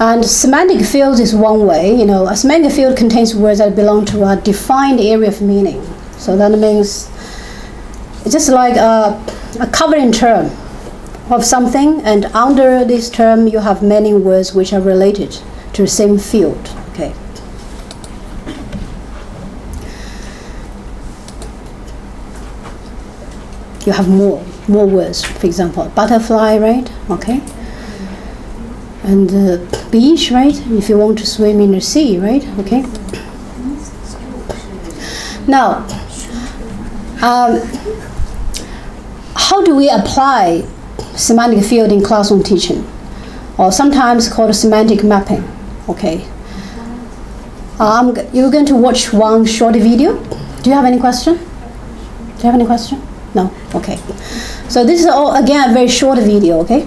And semantic fields is one way. You know, a semantic field contains words that belong to a defined area of meaning. So that means it's just like a covering term of something, and under this term you have many words which are related to the same field. Okay. You have more words. For example, butterfly, right? Okay. And beach, right? If you want to swim in the sea, right? Okay. Now, how do we apply semantic field in classroom teaching, or sometimes called semantic mapping? Okay. You're going to watch one short video. Do you have any question? Do you have any question? No? Okay. So this is all, again, a very short video, okay?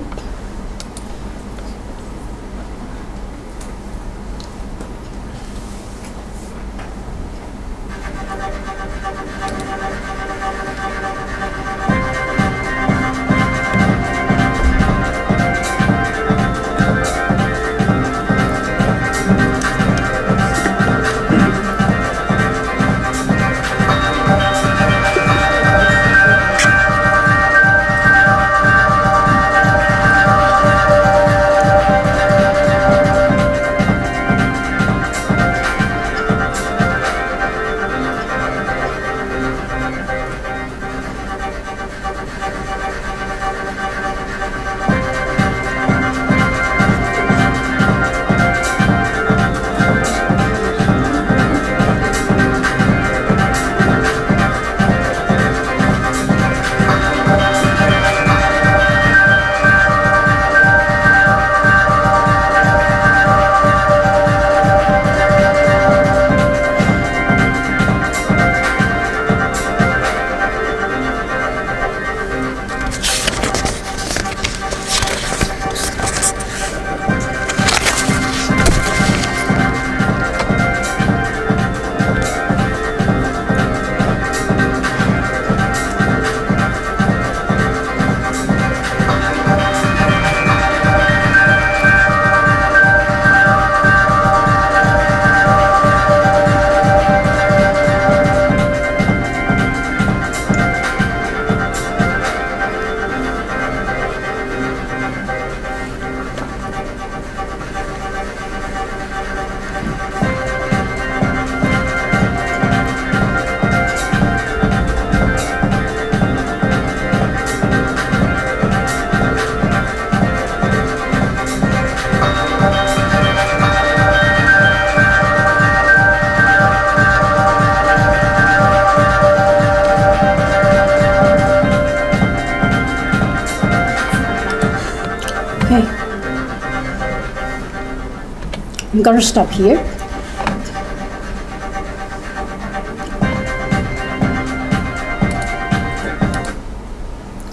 I'm going to stop here.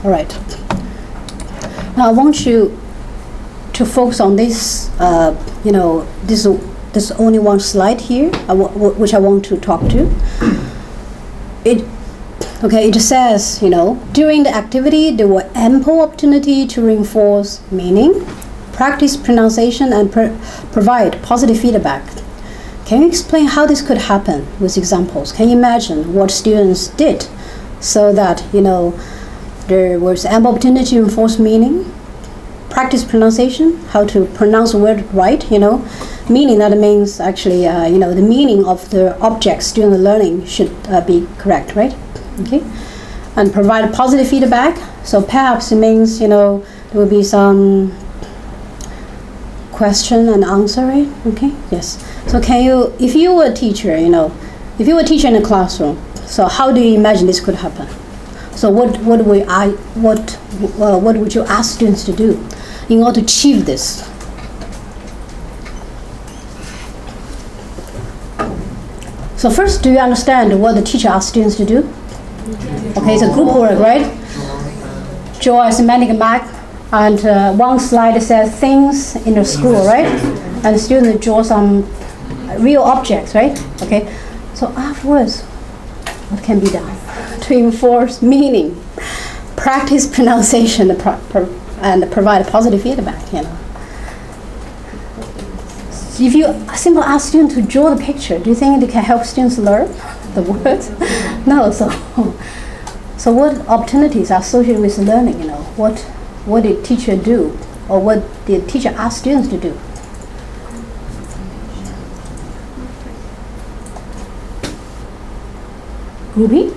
All right. Now I want you to focus on this. This only one slide here, which I want to talk to. It says, during the activity there were ample opportunity to reinforce meaning, practice pronunciation, and provide positive feedback. Can you explain how this could happen with examples? Can you imagine what students did so that, there was ample opportunity to reinforce meaning, practice pronunciation, how to pronounce the word right, meaning that means actually, the meaning of the object student learning should be correct, right? Okay, and provide positive feedback. So perhaps it means, there will be some question and answer, right? Okay, yes. So if you were a teacher, if you were a teacher in a classroom, so how do you imagine this could happen? So what would you ask students to do in order to achieve this? So first, do you understand what the teacher asks students to do? Okay, it's a group work, right? Draw a semantic map, and one slide says things in the school, right? And the student draw some real objects, right? Okay, so afterwards, what can be done to enforce meaning, practice pronunciation, and provide positive feedback, if you simply ask students to draw the picture, do you think they can help students learn the words? No. So what opportunities are associated with learning? What did teacher do, or what did teacher ask students to do? Grouping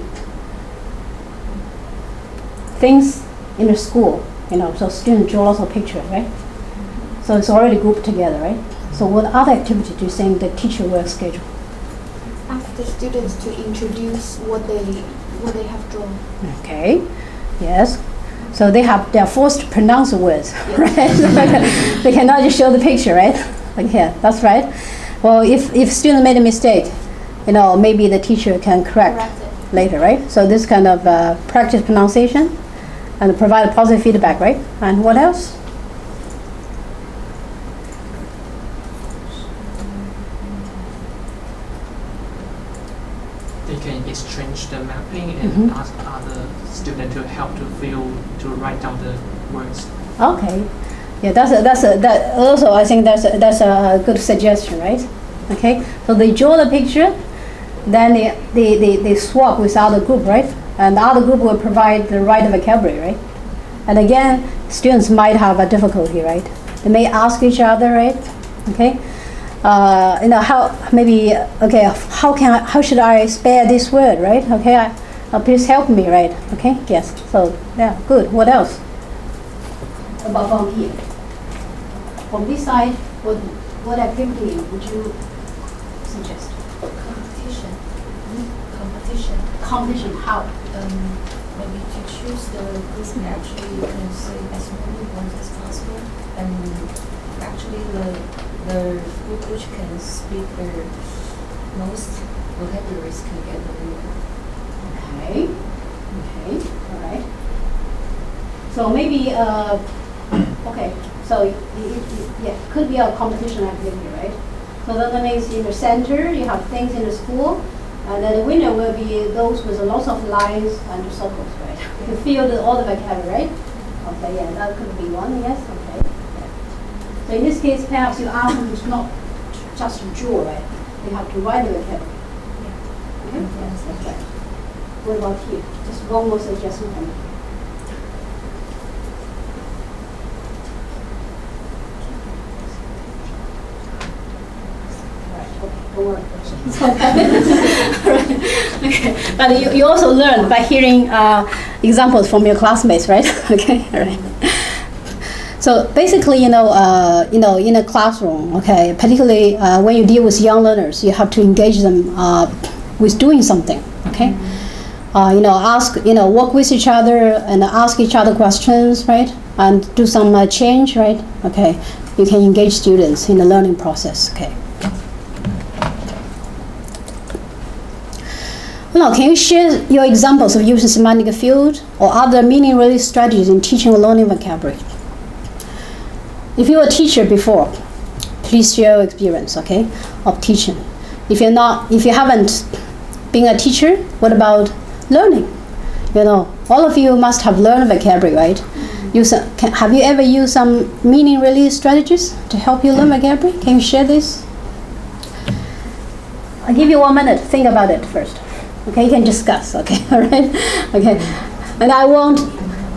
things in the school, so students draw lots of pictures, right? So it's already grouped together, right? So what other activity do you think the teacher will schedule? Ask the students to introduce what they have drawn. Okay, yes. So they are forced to pronounce the words, yes. Right? They cannot just show the picture, right? Yeah, that's right. Well, if student made a mistake, maybe the teacher can correct it later, right? So this kind of practice pronunciation and provide positive feedback, right? And what else? They can exchange the mapping and ask other students to help to write down the words. Okay, yeah, that also I think that's a good suggestion, right? Okay, so they draw the picture, then they swap with other group, right? And the other group will provide the right vocabulary, right? And again, students might have a difficulty, right? They may ask each other, right? Okay. How should I spell this word, right? Okay, please help me, right? Okay, yes. So yeah, good. What else? About from here, from this side, what activity would you suggest? Competition. How? Maybe to choose the group. Actually, you can say as many ones as possible, and actually the group which can speak the most vocabularies can get the winner. Okay, all right. So maybe, okay, so yeah, could be a competition activity, right? So that means in the center, you have things in the school, and then the winner will be those with lots of lines and circles, right? You feel all the vocabulary, right? Okay, yeah, that could be one, yes, okay. Yeah. So in this case, perhaps you ask them to not just to draw, right? They have to write the vocabulary. Yeah. Okay? Yes, that's right. What about here? Just one more suggestion from you. Don't worry. Right. Okay. But you also learn by hearing examples from your classmates, right? Okay. All right. So basically, in a classroom, okay, particularly when you deal with young learners, you have to engage them with doing something, okay? Work with each other and ask each other questions, right? And do some change, right? Okay. You can engage students in the learning process, okay? Now, can you share your examples of using semantic field or other meaning-related strategies in teaching or learning vocabulary? If you were a teacher before, please share your experience, okay, of teaching. If you haven't been a teacher, what about learning? All of you must have learned vocabulary, right? Have you ever used some meaning-related strategies to help you learn vocabulary? Can you share this? I'll give you 1 minute. Think about it first. Okay, you can discuss. Okay, all right. Okay, and I want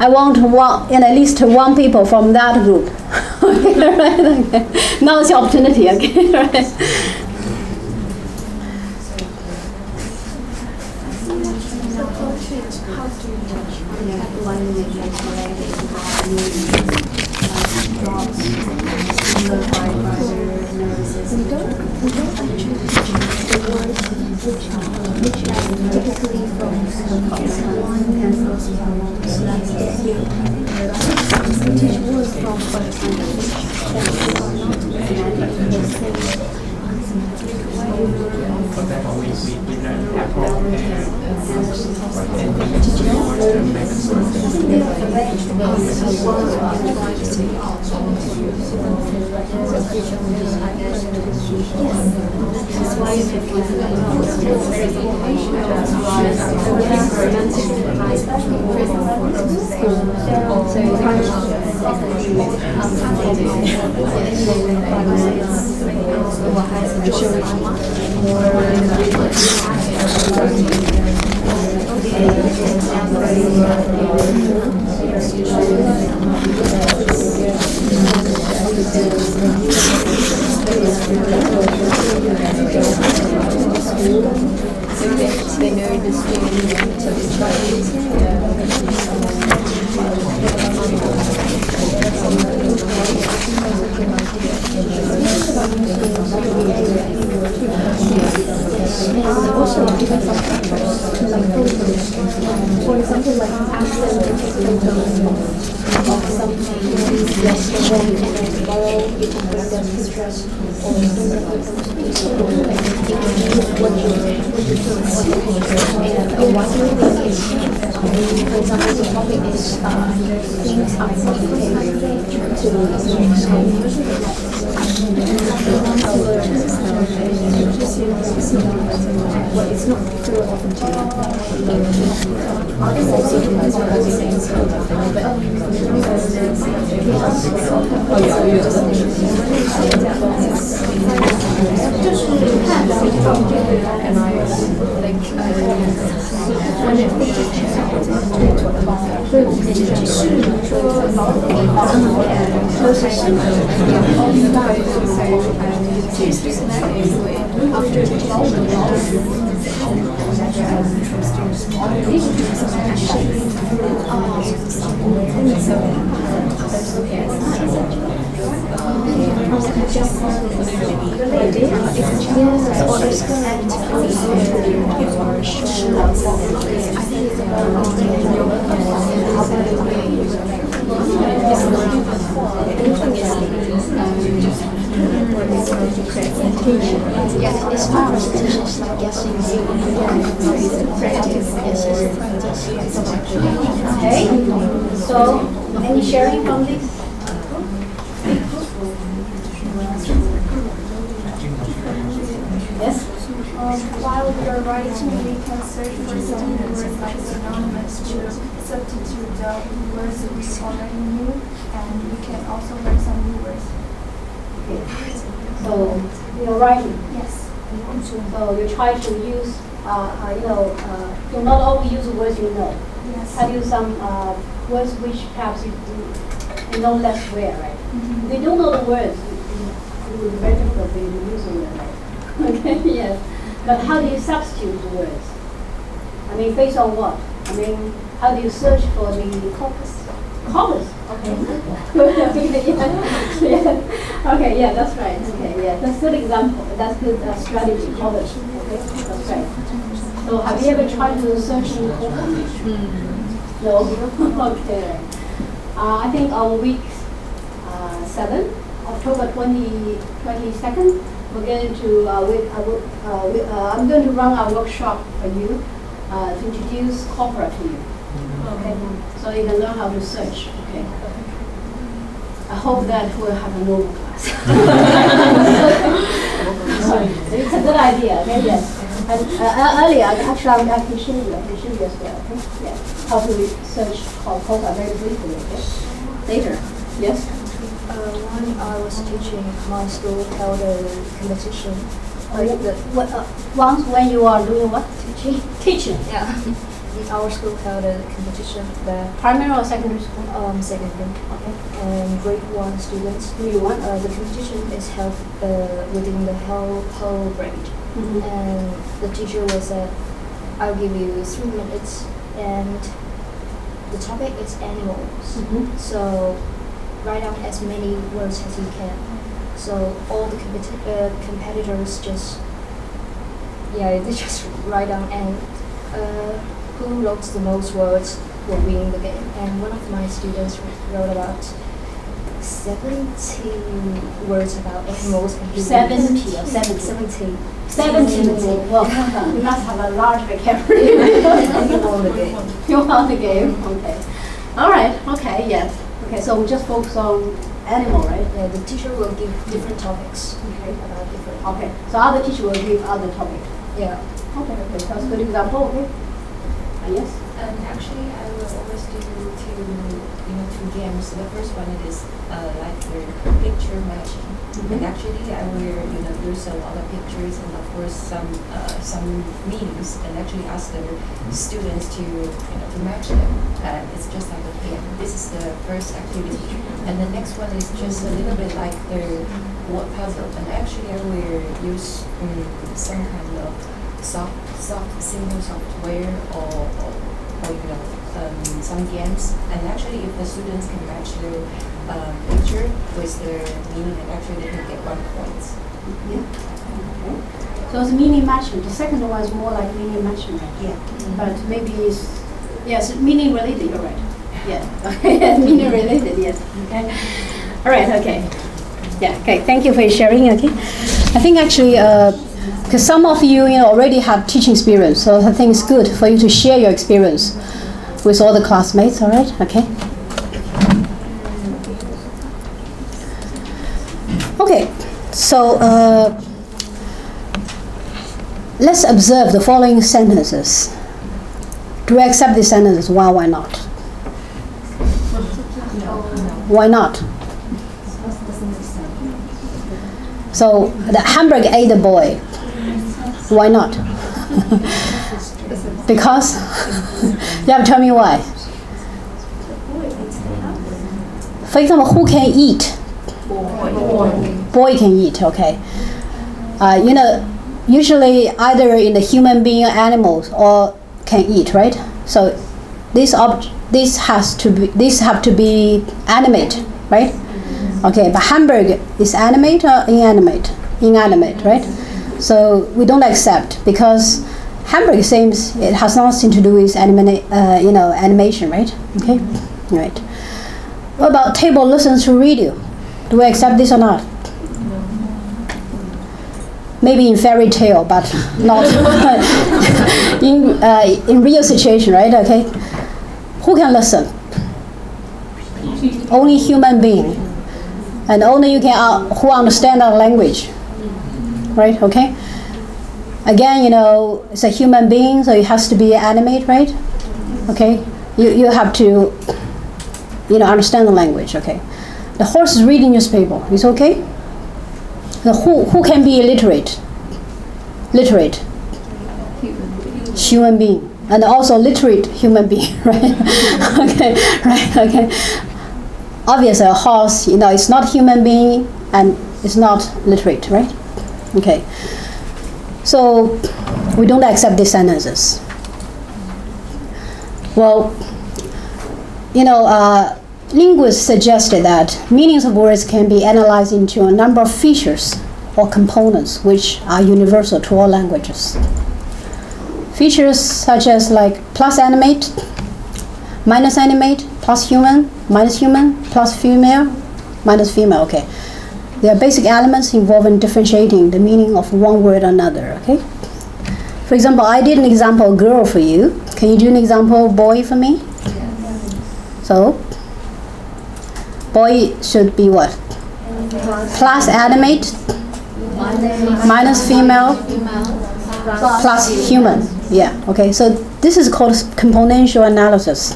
at least one people from that group. Okay, right. Okay. Now it's your opportunity. Okay, right. Typically from 我孩子就是妈妈。They know the students of the also different factors, like for example, like ask them to take photos of something yesterday and then tomorrow you can bring them pictures or bring them photos to school and introduce what you and what you think is, for example, the topic is things outside well, it's not particularly often to yes, it's not repetitions like guessing. Practice. Yes, it's practice. Okay. So, any sharing from this? Yes. While we are writing, we can search for some words like synonymous to substitute the words we already knew, and we can also learn some new words. Okay. So you're writing. Yes. So you try to use, you not only use words you know. Yes. Try to use some words which perhaps you know less well, right? If you don't know the words, it would be very difficult for you to use them, right? Okay, yes. But how do you substitute the words? I mean, based on what? I mean, how do you search for the corpus? Corpus. Okay. yeah. Okay. Yeah, that's right. Okay. Yeah, that's good example. That's good strategy. Corpus. Okay, that's right. So, have you ever tried to search in corpus? No. Okay. I think on week 7, October 22nd. We're going to, I'm going to run a workshop for you to introduce corpora to you. Okay, so you can learn how to search. Okay. I hope that we'll have a normal class. It's a good idea. Okay, yes. And earlier, actually, I can show you. As well. Okay. Yeah. How to search corpora very briefly. Okay. Later. Yes. When I was teaching, my school held a competition. Once when you are doing what? Teaching. Yeah. Our school held a competition where Primary or secondary school? secondary. Okay. And grade 1 students. Grade 1? The competition is held within the whole grade. And the teacher will say, I'll give you 3 minutes, and the topic is animals. So write down as many words as you can. So all the competitors they just write down, and who wrote the most words will win the game. And one of my students wrote about 70 words about animals. And 70 or 70? 70. Well, you must have a large vocabulary. You won the game. You won the game. Okay. All right. Okay. Yes. Okay. So we just focus on animal, right? Yeah. The teacher will give different topics. Okay. About different. Okay. So other teacher will give other topic. Yeah. Okay. Okay. That's a good example. Okay. Yes. Actually, I will always do two games. The first one is like the picture matching. And actually, I will use a lot of pictures and of course some meanings, and actually ask the students to to match them. It's just like a game. This is the first activity, and the next one is just a little bit like the word puzzle. And actually, I will use some kind of simple software or some games. And actually, if the students can match the picture with the meaning, and actually they can get 1 point. Yeah. Okay. So it's meaning matching. The second one is more like meaning matching, right? Yeah. But maybe it's yes, meaning related. You're right. Yeah. Meaning related. Yes. Okay. All right. Okay. Yeah. Okay. Thank you for sharing. Okay. I think actually, because some of you already have teaching experience, so I think it's good for you to share your experience with all the classmates. All right. Okay. Okay, so let's observe the following sentences. Do you accept these sentences? Why not? Why not? So the hamburger ate the boy. Why not? Because? You have to tell me why. For example, who can eat? Boy can eat, okay. Usually either in the human being or animals or can eat, right? So this have to be animate, right? Okay, but hamburger is animate or inanimate? Inanimate, right? So we don't accept, because hamburger seems it has nothing to do with animation, right? Okay, right. What about table listens to radio? Do we accept this or not? Maybe in fairy tale, but not in real situation, right? Okay. Who can listen? Only human being, and only you can who understand our language, right? Okay. Again, it's a human being, so it has to be animate, right? Okay. You have to understand the language. Okay. The horse is reading newspaper. It's okay. Who can be illiterate? Literate. Human being, and also literate human being, right? Okay, right. Okay. Obviously, a horse, it's not human being and it's not literate, right? Okay. So we don't accept these sentences. Well, linguists suggested that meanings of words can be analyzed into a number of features or components which are universal to all languages. Features such as like plus animate, minus animate, plus human, minus human, plus female, minus female, okay. They are basic elements involving differentiating the meaning of one word or another, okay? For example, I did an example girl for you. Can you do an example boy for me? So, boy should be what? Plus animate, minus female, plus human. Yeah, okay. So this is called componential analysis.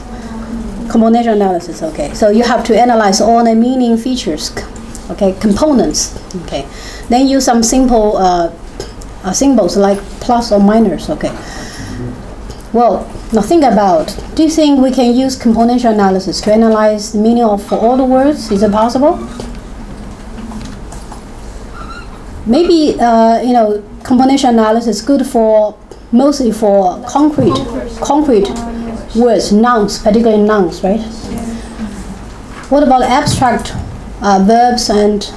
Componential analysis, okay. So you have to analyze all the meaning features, okay, components, okay. Then use some simple symbols like plus or minus, okay. Well, now think about, do you think we can use componential analysis to analyze the meaning of all the words? Is it possible? Maybe, componential analysis is good for, mostly for concrete words, nouns, particularly nouns, right? What about abstract verbs and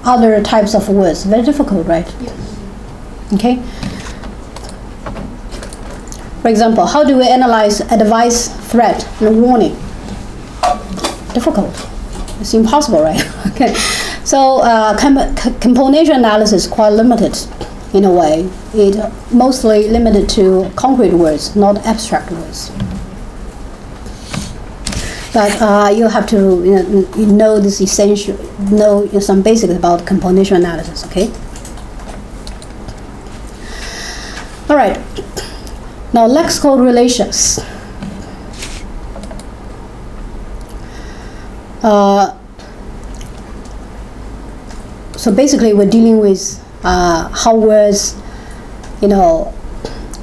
other types of words? Very difficult, right? Okay. For example, how do we analyze advice, threat, and warning? Difficult. It's impossible, right? Okay. So componential analysis is quite limited in a way. It mostly limited to concrete words, not abstract words. But you have to know this essential, know some basics about componential analysis, okay? All right. Now lexical relations. So basically, we're dealing with how words,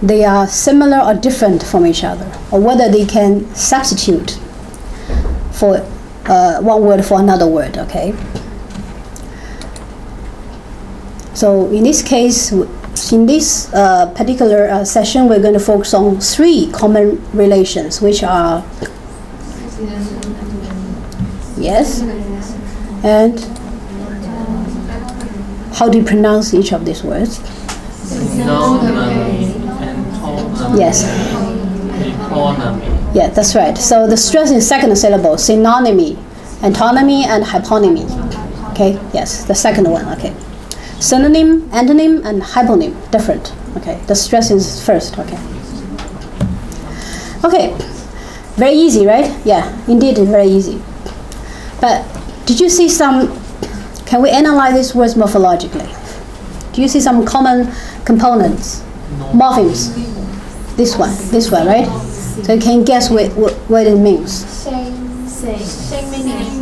they are similar or different from each other, or whether they can substitute for one word for another word. Okay. So in this case, in this particular session, we're going to focus on 3 common relations, which are yes, and how do you pronounce each of these words? Synonymy, antonymy, Yes. eponymy. Yeah, that's right. So the stress in second syllable, synonymy, antonymy, and hyponymy. Okay, yes, the second one, okay. Synonym, antonym, and hyponym, different. Okay, the stress is first, okay. Okay, very easy, right? Yeah, indeed, it's very easy. But did you see can we analyze these words morphologically? Do you see some common components? Morphemes. This one, right? So you can guess what it means. Same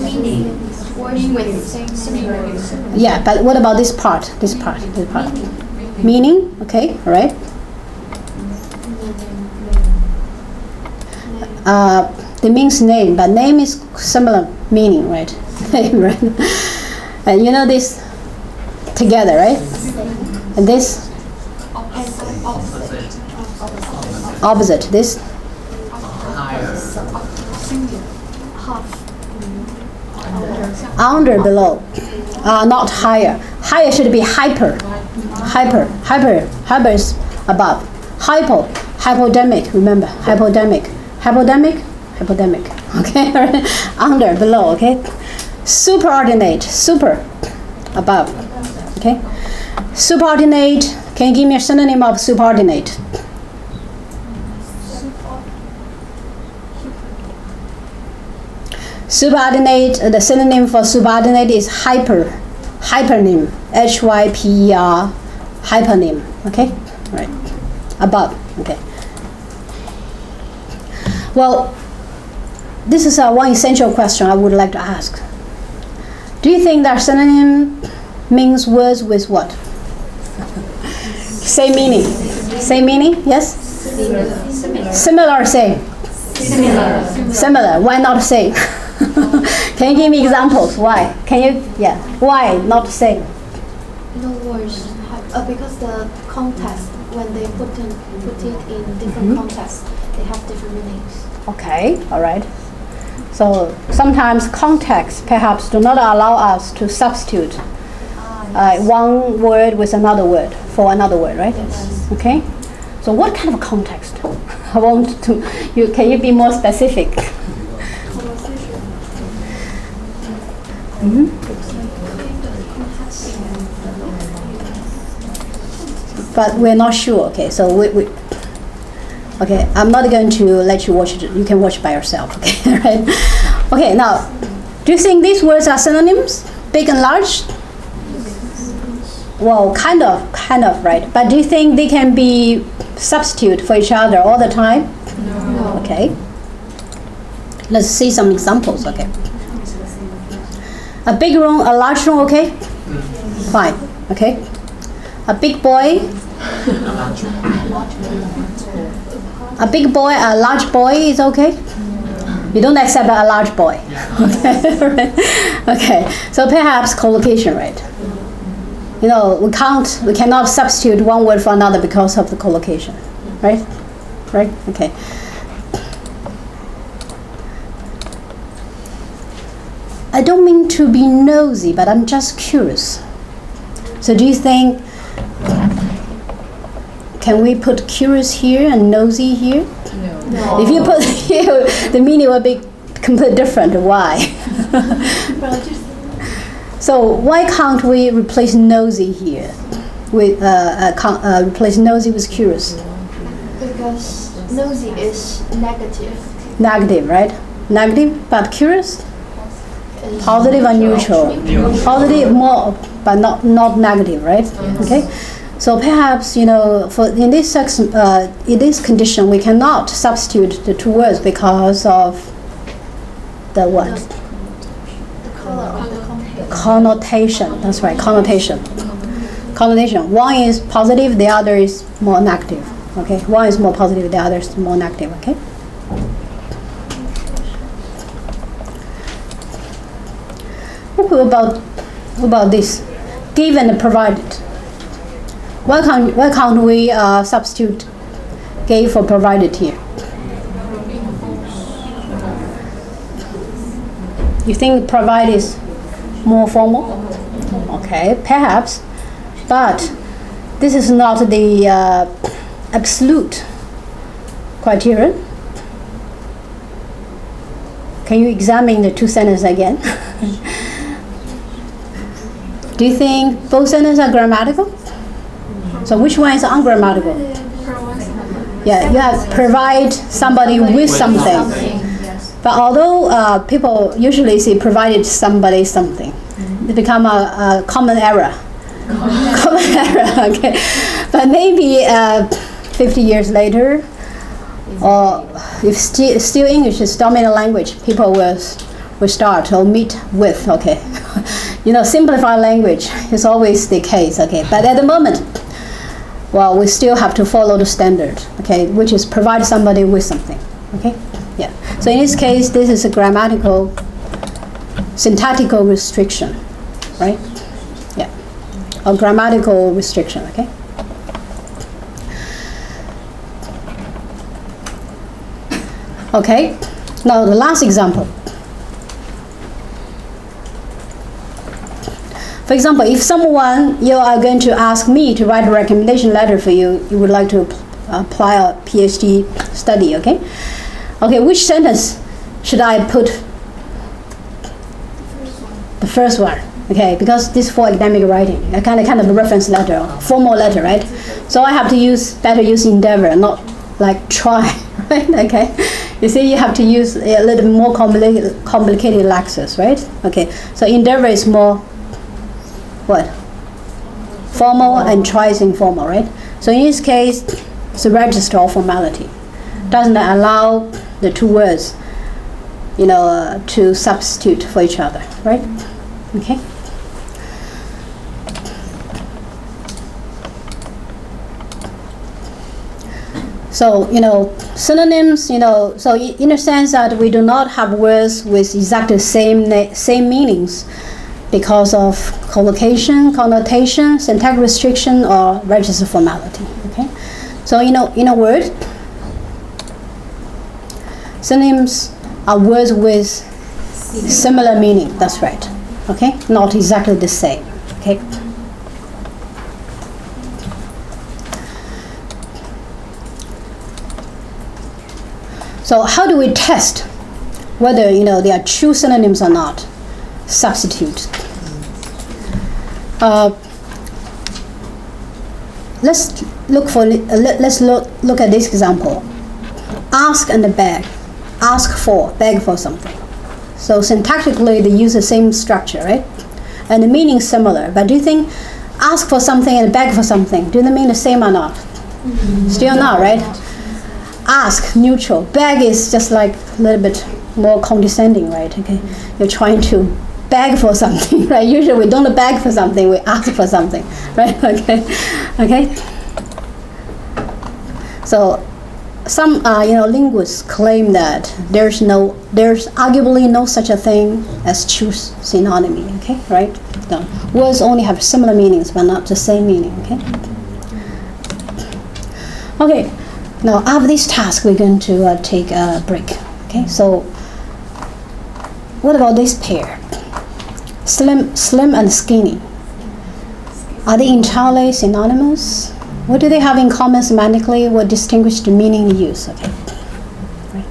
meaning. Words with similar. Yeah, but what about this part? This part. Meaning, okay, all right. It means name, but name is similar meaning, right? Right. And you know this together, right? And this opposite. This Higher. under, below, not higher. Higher should be hyper. Hyper is above. Hypodemic. Remember, hypodemic. Okay, under, below. Okay, superordinate. Super, above. Okay, subordinate. Can you give me a synonym of subordinate? Subordinate, the synonym for subordinate is hyper, hypernym, hyper, hypernym, okay? Right, above, okay. Well, this is one essential question I would like to ask. Do you think that synonym means words with what? Same meaning. Same meaning, yes? Similar, same? Similar, why not same? Can you give me examples? Why? Why not same? No words, because the context, when they put it in different contexts, they have different meanings. Okay, all right. So sometimes context perhaps do not allow us to substitute one word with another word for another word, right? Yes. Okay. So what kind of context? I want to. Can you be more specific? But we're not sure. Okay, so we okay, I'm not going to let you watch it. You can watch by yourself. Okay, right? Okay, now, do you think these words are synonyms? Big and large? Well, kind of, right? But do you think they can be substitute for each other all the time? No. Okay. Let's see some examples. Okay. A big room, a large room. Okay. Fine. Okay. A big boy. A big boy, a large boy is okay? You don't accept a large boy. Okay, right. Okay. So perhaps collocation, right? You know, we cannot substitute one word for another because of the collocation, right? Right? Okay. I don't mean to be nosy, but I'm just curious. So do you think, can we put curious here and nosy here? No. If you put here, the meaning will be completely different. Why? So why can't we replace nosy here with replace nosy with curious? Because nosy is negative. Negative, right? Negative, but curious. Positive or neutral? Positive more, but not negative, right? Okay. So perhaps in this condition we cannot substitute the two words because of the what? connotation. That's right, connotation. Connotation. One is positive, the other is more negative. Okay, one is more positive, the other is more negative. Okay. What about this? Given and provided. Why can't we substitute gave for provided here? You think provide is more formal? Okay, perhaps, but this is not the absolute criterion. Can you examine the two sentences again? Do you think both sentences are grammatical? So which one is ungrammatical? Yeah, you have provide somebody with something. But although people usually say provided somebody something, it become a common error. Common error, okay. But maybe 50 years later, or if still English is dominant language, people will start to omit with, okay. Simplify language is always the case, okay. But at the moment, well, we still have to follow the standard, okay, which is provide somebody with something, okay. Yeah. So in this case, this is a grammatical, syntactical restriction, right? Yeah. Or grammatical restriction, okay? Okay. Now the last example. For example, if you are going to ask me to write a recommendation letter for you, you would like to apply a PhD study, okay? Okay, which sentence should I put? The first one, okay, because this is for academic writing, a kind of a reference letter, formal letter, right? So I have to better use endeavor, not like try, right? Okay, you see, you have to use a little bit more complicated lexis, right? Okay, so endeavor is more what? Formal, and try is informal, right? So in this case, it's a register of formality. Doesn't allow the two words, to substitute for each other, right? Okay. So, synonyms, so in a sense that we do not have words with exactly same meanings because of collocation, connotation, syntactic restriction, or register formality, okay? So, in a word, synonyms are words with similar meaning, that's right, okay? Not exactly the same, okay? So how do we test whether, they are true synonyms or not? Substitute. Let's look at this example. Ask and beg. Ask for, beg for something. So syntactically, they use the same structure, right? And the meaning is similar. But do you think ask for something and beg for something, do they mean the same or not? Still not, right? Ask, neutral. Beg is just like a little bit more condescending, right? Okay, you're trying to beg for something, right? Usually we don't beg for something, we ask for something, right? Okay. So some linguists claim that there's arguably no such a thing as true synonymy, okay, right? No. Words only have similar meanings but not the same meaning, okay? Okay, now after this task we're going to take a break, okay? So what about this pair? Slim and skinny. Are they entirely synonymous? What do they have in common semantically? What distinguishes the meaning they use? Okay. Right.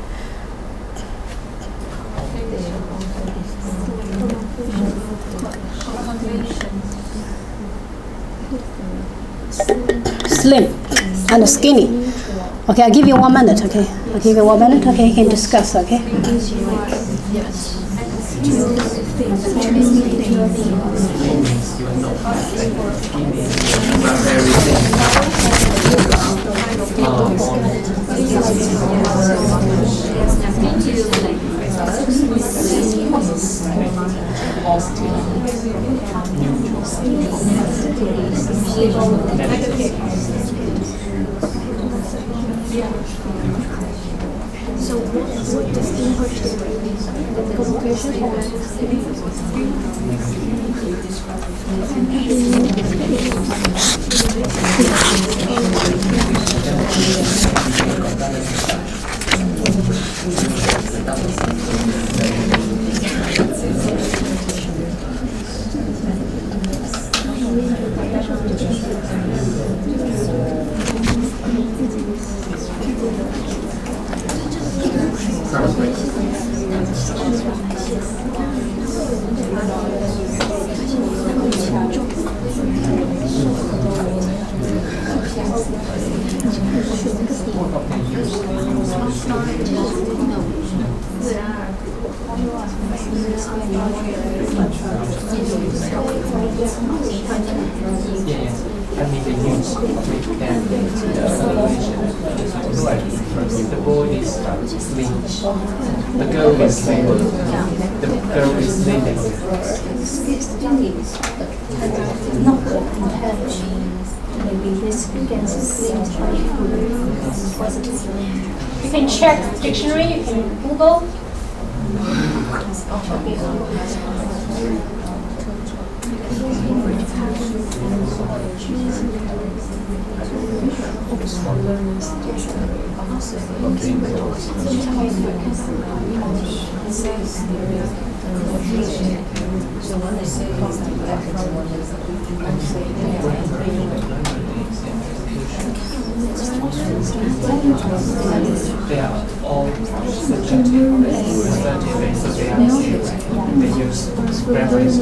Slim and skinny. Okay, I'll give you 1 minute, okay? I'll give you 1 minute, okay? You can discuss, okay? So what distinguishes the communication Yes, I mean the use of it and the like, the boy is sleep, the girl is sleep, the girl is sleeping. You can check dictionary, you can Google. They are all subjective, so they use various.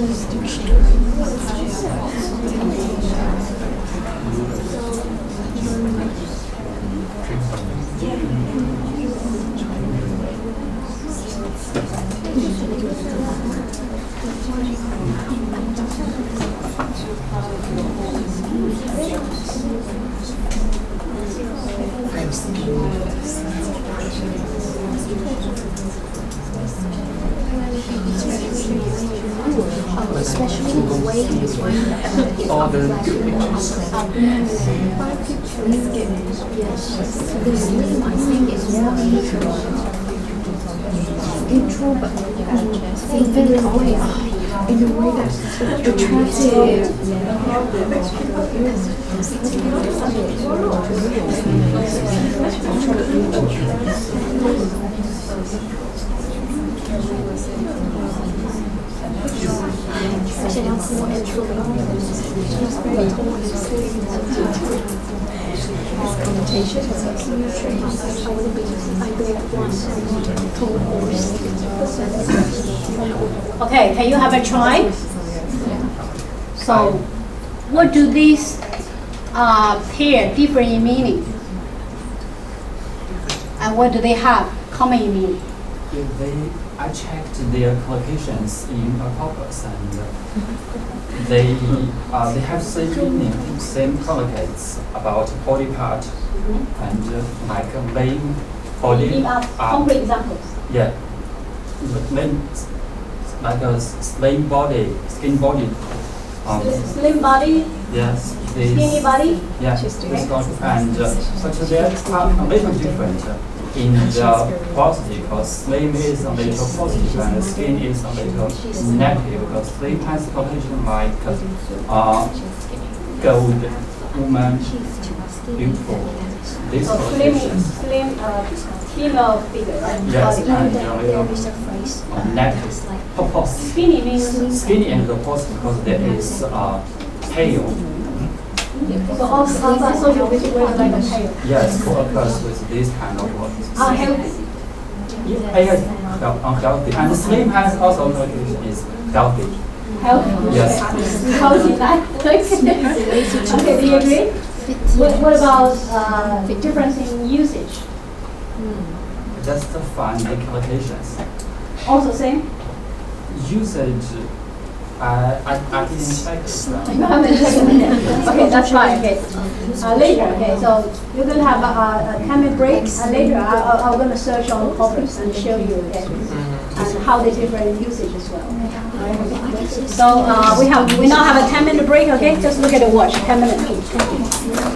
especially the way it's written. All the pictures. Yes, the slim I think is more introvert and very aware in a way that's attractive. Okay, can you have a try? So, what do these pair differ in meaning? And what do they have common in meaning? I checked their collocations in a corpus, and they have same meaning, same collocates about body part, and like a main body. Give us concrete examples. Yeah, main, like a slim body, skin body. Slim body, Yes, skinny body. Yeah, this one, and but they are a little different in the positive, because slim is a little positive and skin is a little negative, because slim has connotation like gold, woman, beautiful. This So slim female figure, right? yes, Body. and a little negative. Purpose. Skinny means Skinny and the positive, because there is pale. so also associated with words like a pale. Yes, co-occurs with this kind of words. Unhealthy. Yes, unhealthy. And slim has also connotation is healthy. Healthy. Yes. Healthy life. Okay, do you agree? What about difference in usage? Just find the collocations. Also same? Usage, I didn't check it. You haven't checked it yet. Okay, that's fine. Okay. Later, okay, so you're going to have a 10-minute break, and later I'm going to search on corpus and show you, okay, and how they differ in usage as well. So we now have a 10-minute break. Okay, just look at the watch. 10 minutes.